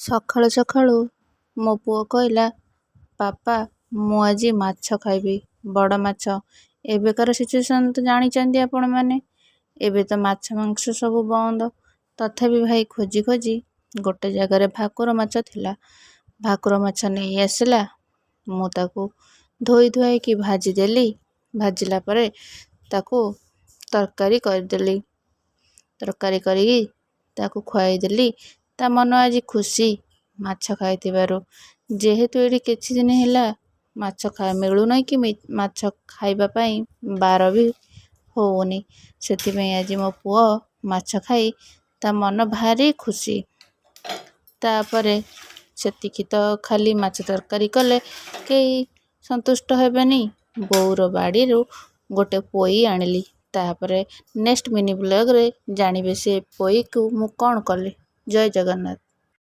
ସକାଳୁ ସକାଳୁ ମୋ ପୁଅ କହିଲା, ପାପା ମୁଁ ଆଜି ମାଛ ଖାଇବି, ବଡ଼ ମାଛ। ଏବେକାର ସିଚୁଏସନ୍ ତ ଜାଣିଛନ୍ତି ଆପଣମାନେ, ଏବେ ତ ମାଛ ମାଂସ ସବୁ ବନ୍ଦ। ତଥାପି ଭାଇ ଖୋଜି ଖୋଜି ଗୋଟେ ଜାଗାରେ ଭାକୁର ମାଛ ଥିଲା। ଭାକୁର ମାଛ ନେଇ ଆସିଲା। ମୁଁ ତାକୁ ଧୋଇ ଧୁଆଇକି ଭାଜିଦେଲି। ଭାଜିଲା ପରେ ତାକୁ ତରକାରୀ କରିଦେଲି। ତରକାରୀ କରିକି ତାକୁ ଖୁଆଇଦେଲି। ତା ମନ ଆଜି ଖୁସି ମାଛ ଖାଇଥିବାରୁ। ଯେହେତୁ ଏଠି କିଛି ଦିନ ହେଲା ମାଛ ମିଳୁନାହିଁ କି ମାଛ ଖାଇବା ପାଇଁ ବାର ବି ହେଉନି, ସେଥିପାଇଁ ଆଜି ମୋ ପୁଅ ମାଛ ଖାଇ ତା ମନ ଭାରି ଖୁସି। ତାପରେ ସେତିକି ତ ଖାଲି ମାଛ ତରକାରୀ କଲେ କେହି ସନ୍ତୁଷ୍ଟ ହେବେନି। ବୋଉର ବାଡ଼ିରୁ ଗୋଟେ ପୋଇ ଆଣିଲି। ତାପରେ ନେକ୍ସଟ ମିନି ବ୍ଲଗରେ ଜାଣିବେ ସେ ପୋଇକୁ ମୁଁ କ'ଣ କଲି। ଜୟ ଜଗନ୍ନାଥ।